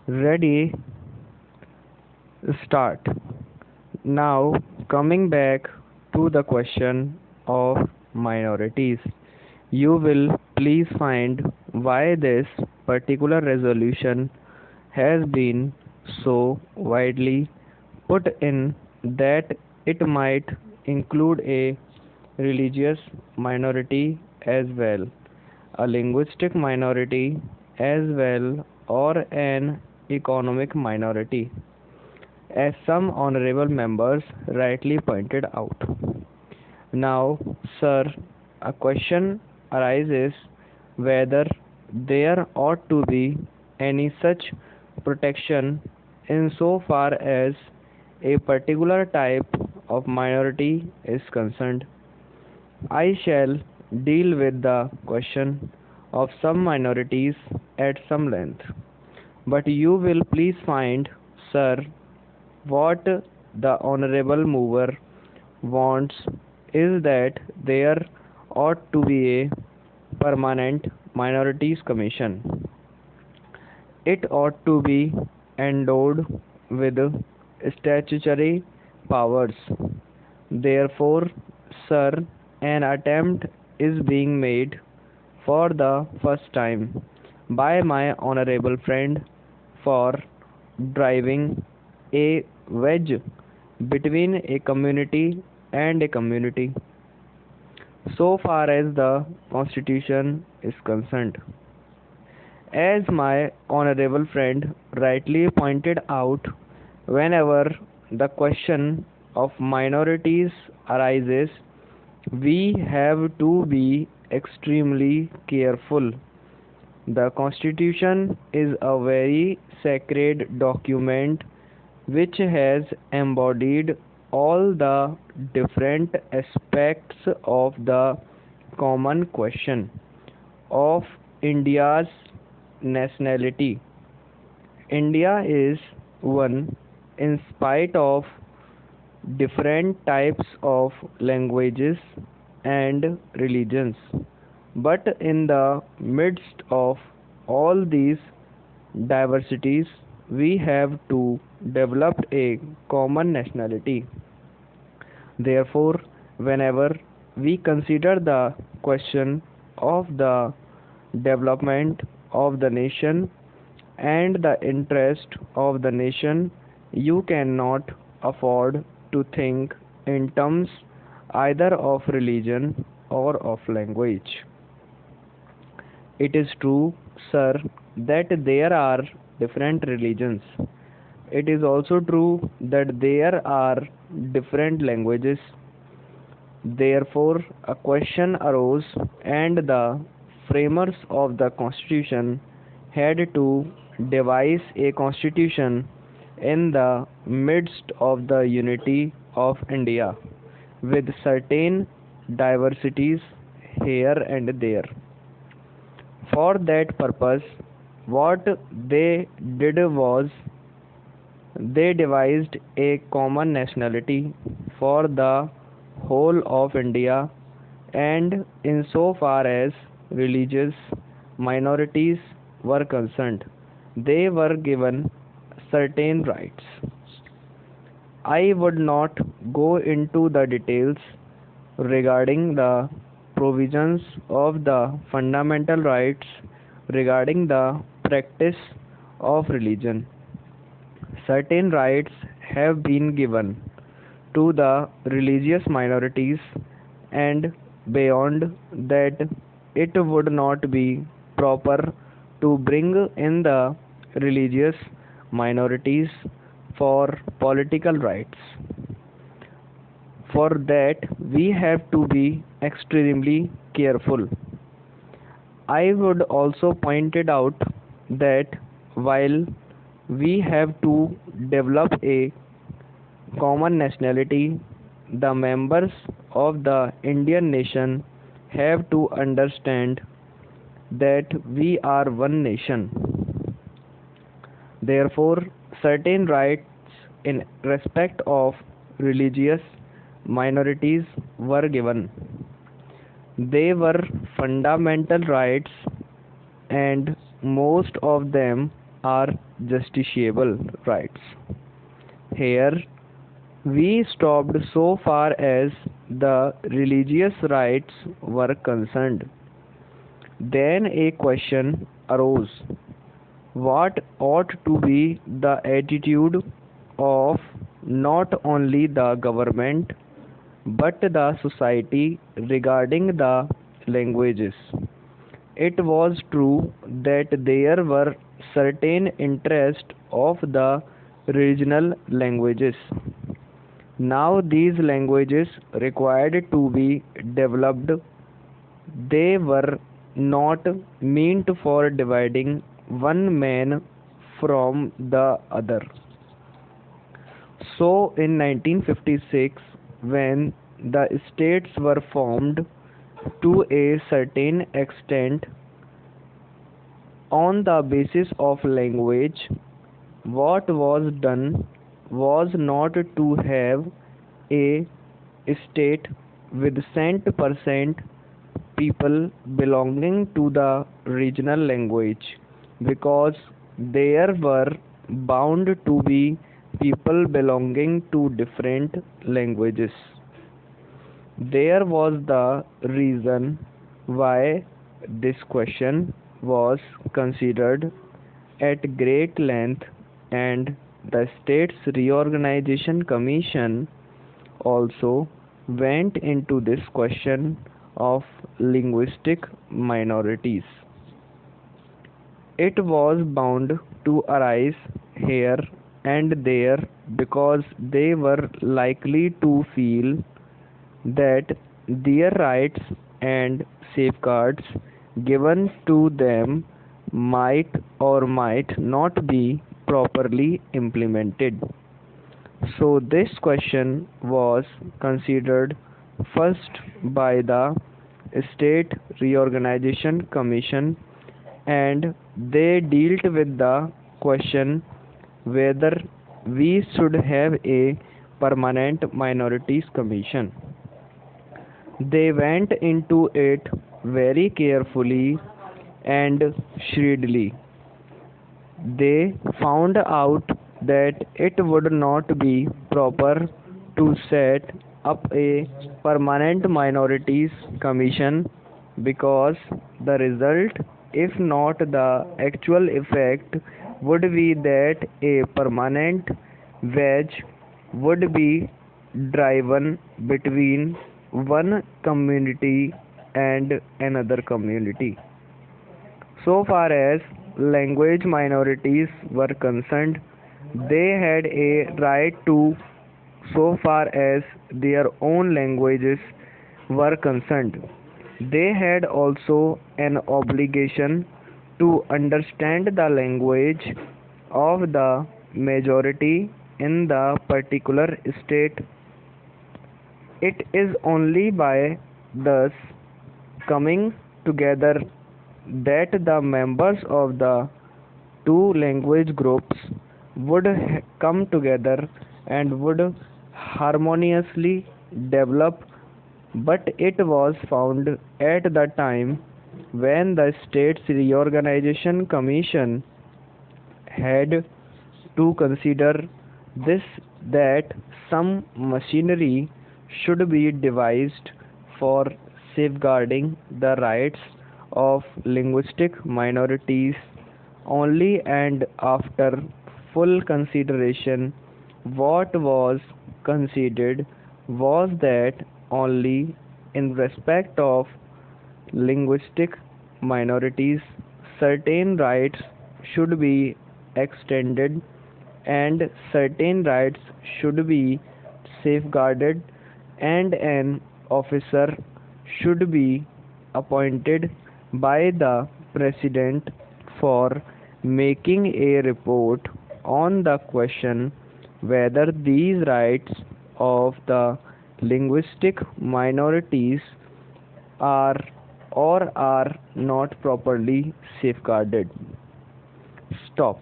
Ready, start. Now, coming back to the question of minorities, you will please find why this particular resolution has been so widely put in that it might include a religious minority as well, a linguistic minority as well, or an economic minority, as some honorable members rightly pointed out. Now, sir, a question arises whether there ought to be any such protection insofar as a particular type of minority is concerned. I shall deal with the question of some minorities at some length, but you will please find, sir, what the honorable mover wants is that there ought to be a permanent minorities commission. It ought to be endowed with statutory powers. Therefore, sir, an attempt is being made for the first time by my honorable friend for driving a wedge between a community and a community so far as the constitution is concerned. As my honorable friend rightly pointed out, whenever the question of minorities arises, we have to be extremely careful. The Constitution is a very sacred document which has embodied all the different aspects of the common question of India's nationality. India is one in spite of different types of languages and religions. But in the midst of all these diversities, we have to develop a common nationality. Therefore, whenever we consider the question of the development of the nation and the interest of the nation, you cannot afford to think in terms either of religion or of language. It is true, sir, that there are different religions. It is also true that there are different languages. Therefore, a question arose, and the framers of the constitution had to devise a constitution in the midst of the unity of India, with certain diversities here and there. For that purpose, what they did was they devised a common nationality for the whole of India, and insofar as religious minorities were concerned, they were given certain rights. I would not go into the details regarding the provisions of the fundamental rights regarding the practice of religion. Certain rights have been given to the religious minorities, and beyond that, it would not be proper to bring in the religious minorities for political rights. For that, we have to be extremely careful. I would also point it out that while we have to develop a common nationality, the members of the Indian nation have to understand that we are one nation. Therefore, certain rights in respect of religious minorities were given. They were fundamental rights, and most of them are justiciable rights. Here we stopped so far as the religious rights were concerned. Then a question arose: what ought to be the attitude of not only the government but the society regarding the languages? It was true that there were certain interests of the regional languages. Now these languages required to be developed. They were not meant for dividing one man from the other. So in 1956, when the states were formed to a certain extent on the basis of language, what was done was not to have a state with cent% people belonging to the regional language, because there were bound to be people belonging to different languages. There was the reason why this question was considered at great length, and the States Reorganization Commission also went into this question of linguistic minorities. It was bound to arise here and there because they were likely to feel that their rights and safeguards given to them might or might not be properly implemented. So this question was considered first by the State Reorganization Commission, and they dealt with the question whether we should have a permanent minorities commission. They went into it very carefully and shrewdly. They found out that it would not be proper to set up a permanent minorities commission, because the result, if not the actual effect, would be that a permanent wedge would be driven between one community and another community. So far as language minorities were concerned, they had a right to, so far as their own languages were concerned. They had also an obligation to understand the language of the majority in the particular state. It is only by thus coming together that the members of the two language groups would come together and would harmoniously develop. But it was found at the time when the States Reorganization Commission had to consider this, that some machinery should be devised for safeguarding the rights of linguistic minorities only, and after full consideration, what was considered was that only in respect of linguistic minorities certain rights should be extended and certain rights should be safeguarded, and an officer should be appointed by the President for making a report on the question whether these rights of the linguistic minorities are or are not properly safeguarded. Stop.